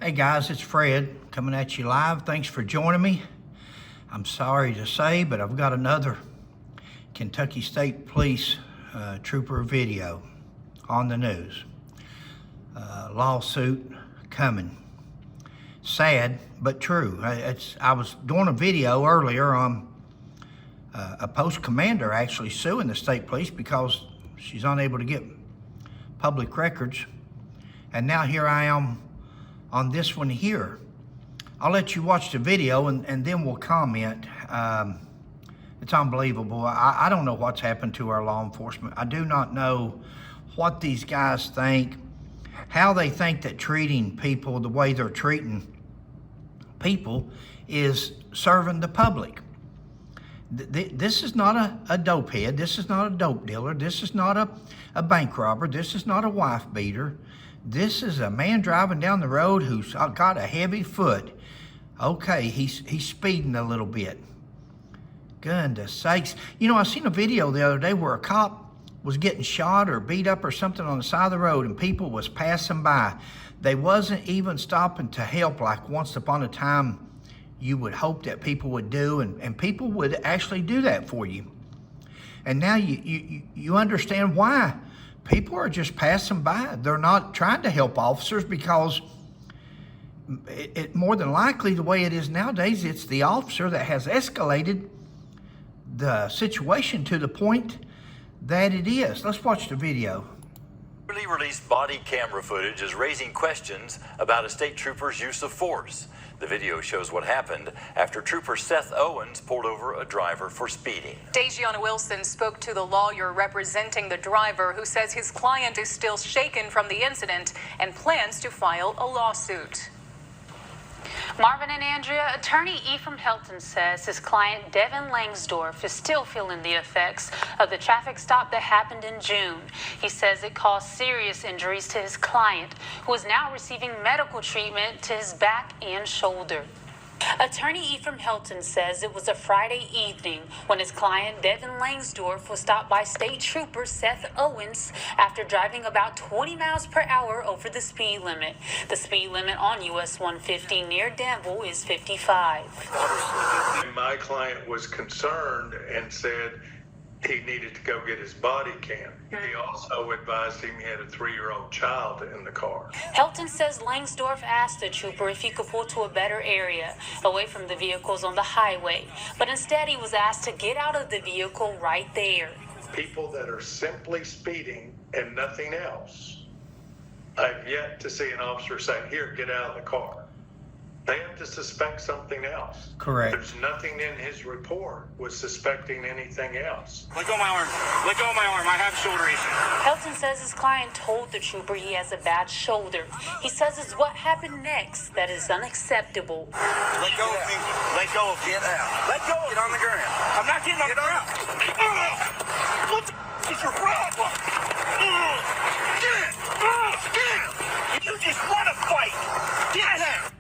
Hey guys, it's Fred coming at you live. Thanks for joining me. I'm sorry to say, but I've got another Kentucky State Police trooper video on the news. Lawsuit coming. Sad, but true. I was doing a video earlier on a post commander actually suing the state police because she's unable to get public records. And now here I am on this one here. I'll let you watch the video and then we'll comment. It's unbelievable. I don't know what's happened to our law enforcement. I do not know what these guys think, how they think that treating people the way they're treating people is serving the public. This is not a dope head. This is not a dope dealer. This is not a bank robber. This is not a wife beater. This is a man driving down the road who's got a heavy foot. Okay, he's speeding a little bit. Goodness sakes. You know, I seen a video the other day where a cop was getting shot or beat up or something on the side of the road and people was passing by. They wasn't even stopping to help like once upon a time you would hope that people would do, and people would actually do that for you. And now you understand why. People are just passing by. They're not trying to help officers because it more than likely, the way it is nowadays, it's the officer that has escalated the situation to the point that it is. Let's watch the video. Newly released body camera footage is raising questions about a state trooper's use of force. The video shows what happened after Trooper Seth Owens pulled over a driver for speeding. Dejiana Wilson spoke to the lawyer representing the driver, who says his client is still shaken from the incident and plans to file a lawsuit. Marvin and Andrea, attorney Ephraim Helton says his client Devin Langsdorf is still feeling the effects of the traffic stop that happened in June. He says it caused serious injuries to his client, who is now receiving medical treatment to his back and shoulder. Attorney Ephraim Helton says it was a Friday evening when his client Devin Langsdorf was stopped by State Trooper Seth Owens after driving about 20 miles per hour over the speed limit. The speed limit on US 150 near Danville is 55. My client was concerned and said he needed to go get his body cam. He also advised him he had a 3-year-old child in the car. Helton says Langsdorf asked the trooper if he could pull to a better area, away from the vehicles on the highway. But instead, he was asked to get out of the vehicle right there. People that are simply speeding and nothing else, I've yet to see an officer say, here, get out of the car. They have to suspect something else. Correct. There's nothing in his report was suspecting anything else. Let go of my arm. Let go of my arm. I have shoulder issue. Helton says his client told the trooper he has a bad shoulder. He says it's what happened next that is unacceptable. Let go of me. Let go of me. Get out. Let go. Get on the ground. I'm not getting on the ground. What the is your problem? Get it. Get it. You just want to fight. Get it.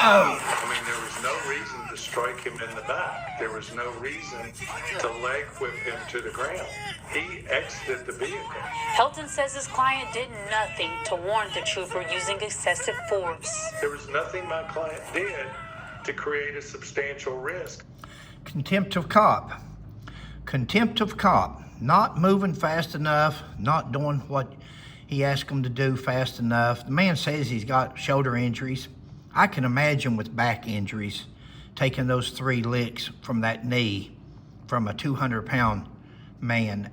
Oh. I mean, there was no reason to strike him in the back. There was no reason to leg whip him to the ground. He exited the vehicle. Helton says his client did nothing to warrant the trooper using excessive force. There was nothing my client did to create a substantial risk. Contempt of cop. Contempt of cop. Not moving fast enough, not doing what he asked him to do fast enough. The man says he's got shoulder injuries. I can imagine with back injuries, taking those 3 licks from that knee from a 200-pound man.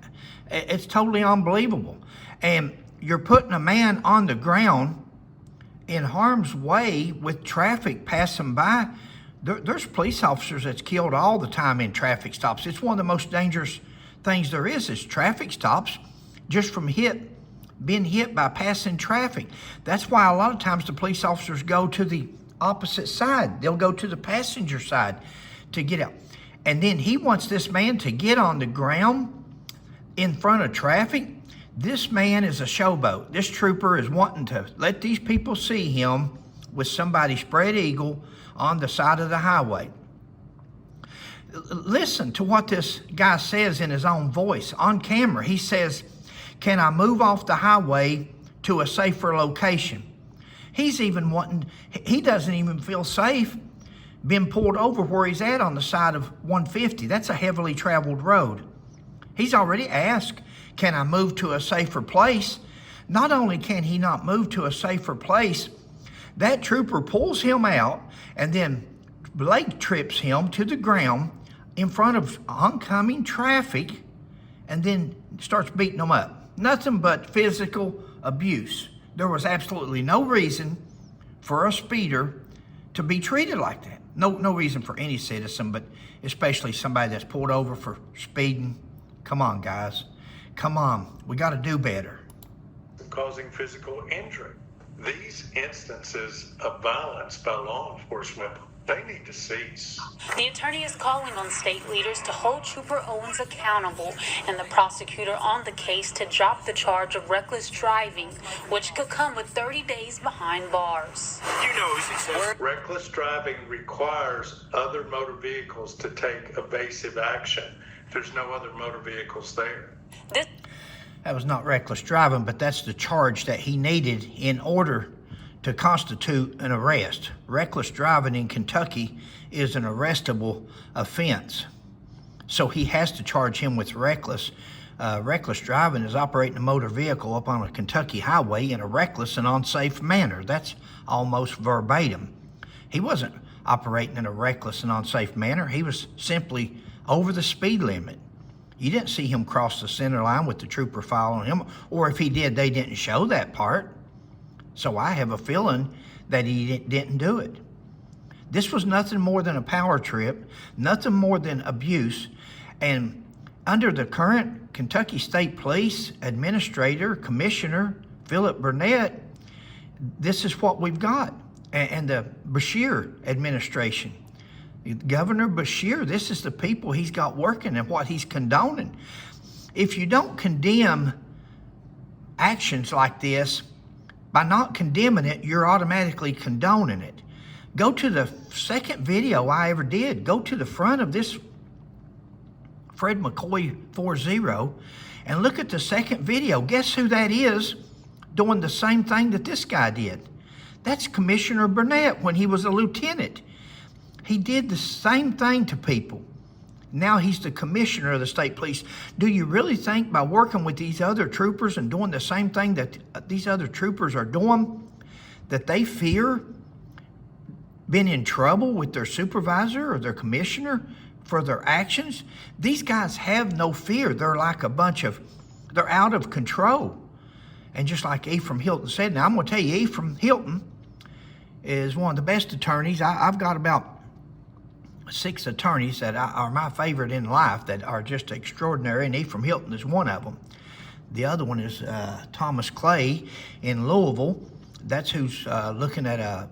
It's totally unbelievable. And you're putting a man on the ground in harm's way with traffic passing by. There's police officers that's killed all the time in traffic stops. It's one of the most dangerous things there is traffic stops, just from being hit by passing traffic. That's why a lot of times the police officers go to the opposite side. They'll go to the passenger side to get out. And then he wants this man to get on the ground in front of traffic. This man is a showboat. This trooper is wanting to let these people see him with somebody spread eagle on the side of the highway. Listen to what this guy says in his own voice on camera. He says, "Can I move off the highway to a safer location?" He's even he doesn't even feel safe being pulled over where he's at on the side of 150. That's a heavily traveled road. He's already asked, can I move to a safer place? Not only can he not move to a safer place, that trooper pulls him out and then leg trips him to the ground in front of oncoming traffic and then starts beating him up. Nothing but physical abuse. There was absolutely no reason for a speeder to be treated like that. No reason for any citizen, but especially somebody that's pulled over for speeding. Come on, guys. Come on. We got to do better. Causing physical injury. These instances of violence by law enforcement, they need to cease. The attorney is calling on state leaders to hold Trooper Owens accountable and the prosecutor on the case to drop the charge of reckless driving, which could come with 30 days behind bars. You know who's successful. Reckless driving requires other motor vehicles to take evasive action. There's no other motor vehicles there. That was not reckless driving, but that's the charge that he needed in order to constitute an arrest. Reckless driving in Kentucky is an arrestable offense. So he has to charge him with reckless. Reckless driving is operating a motor vehicle up on a Kentucky highway in a reckless and unsafe manner. That's almost verbatim. He wasn't operating in a reckless and unsafe manner. He was simply over the speed limit. You didn't see him cross the center line with the trooper following him, or if he did, they didn't show that part. So I have a feeling that he didn't do it. This was nothing more than a power trip, nothing more than abuse. And under the current Kentucky State Police Administrator, Commissioner Philip Burnett, this is what we've got. And the Beshear administration, Governor Beshear, this is the people he's got working and what he's condoning. If you don't condemn actions like this, by not condemning it, you're automatically condoning it. Go to the second video I ever did. Go to the front of this Fred McCoy 4-0 and look at the second video. Guess who that is doing the same thing that this guy did? That's Commissioner Burnett when he was a lieutenant. He did the same thing to people. Now he's the commissioner of the state police. Do you really think by working with these other troopers and doing the same thing that these other troopers are doing, that they fear being in trouble with their supervisor or their commissioner for their actions? These guys have no fear. They're like they're out of control. And just like Ephraim Hilton said, now I'm going to tell you, Ephraim Hilton is one of the best attorneys. I've got about 6 attorneys that are my favorite in life that are just extraordinary, and Ephraim Hilton is one of them. The other one is Thomas Clay in Louisville. That's who's looking at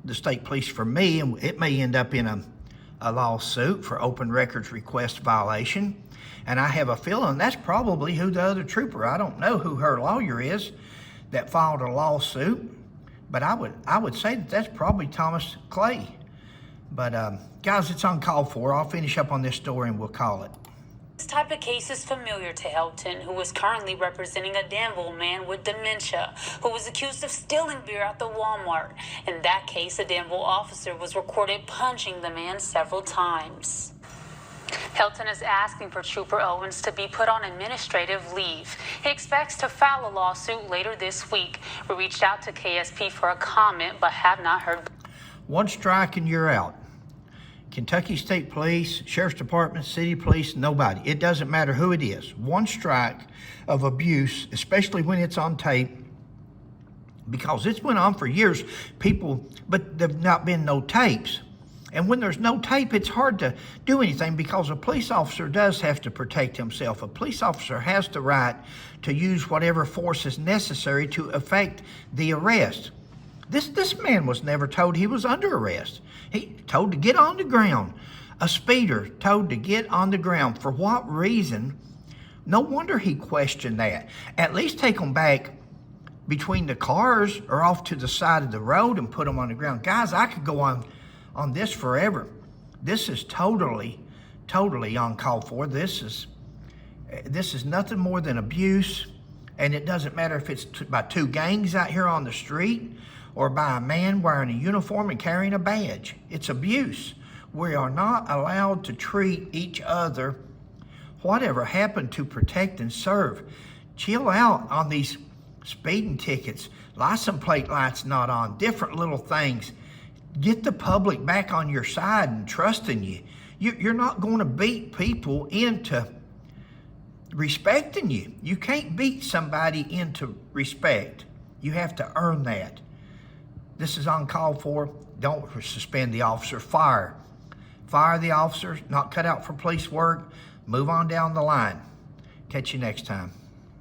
the state police for me, and it may end up in a lawsuit for open records request violation. And I have a feeling that's probably who the other trooper, I don't know who her lawyer is that filed a lawsuit, but I would say that that's probably Thomas Clay. But guys, it's uncalled for. I'll finish up on this story and we'll call it. This type of case is familiar to Helton, who is currently representing a Danville man with dementia who was accused of stealing beer at the Walmart. In that case, a Danville officer was recorded punching the man several times. Helton is asking for Trooper Owens to be put on administrative leave. He expects to file a lawsuit later this week. We reached out to KSP for a comment, but have not heard. One strike and you're out. Kentucky State Police, Sheriff's Department, City Police, nobody. It doesn't matter who it is. One strike of abuse, especially when it's on tape, because it's went on for years, but there've not been no tapes. And when there's no tape, it's hard to do anything because a police officer does have to protect himself. A police officer has the right to use whatever force is necessary to effect the arrest. This man was never told he was under arrest. He told to get on the ground. A speeder told to get on the ground. For what reason? No wonder he questioned that. At least take them back between the cars or off to the side of the road and put them on the ground. Guys, I could go on this forever. This is totally uncalled for. This is nothing more than abuse, and it doesn't matter if it's by 2 gangs out here on the street or by a man wearing a uniform and carrying a badge. It's abuse. We are not allowed to treat each other. Whatever happened to protect and serve? Chill out on these speeding tickets. License plate lights not on. Different little things. Get the public back on your side and trusting you. You're not going to beat people into respecting you. You can't beat somebody into respect. You have to earn that. This is uncalled for. Don't suspend the officer. Fire. Fire the officers, not cut out for police work. Move on down the line. Catch you next time.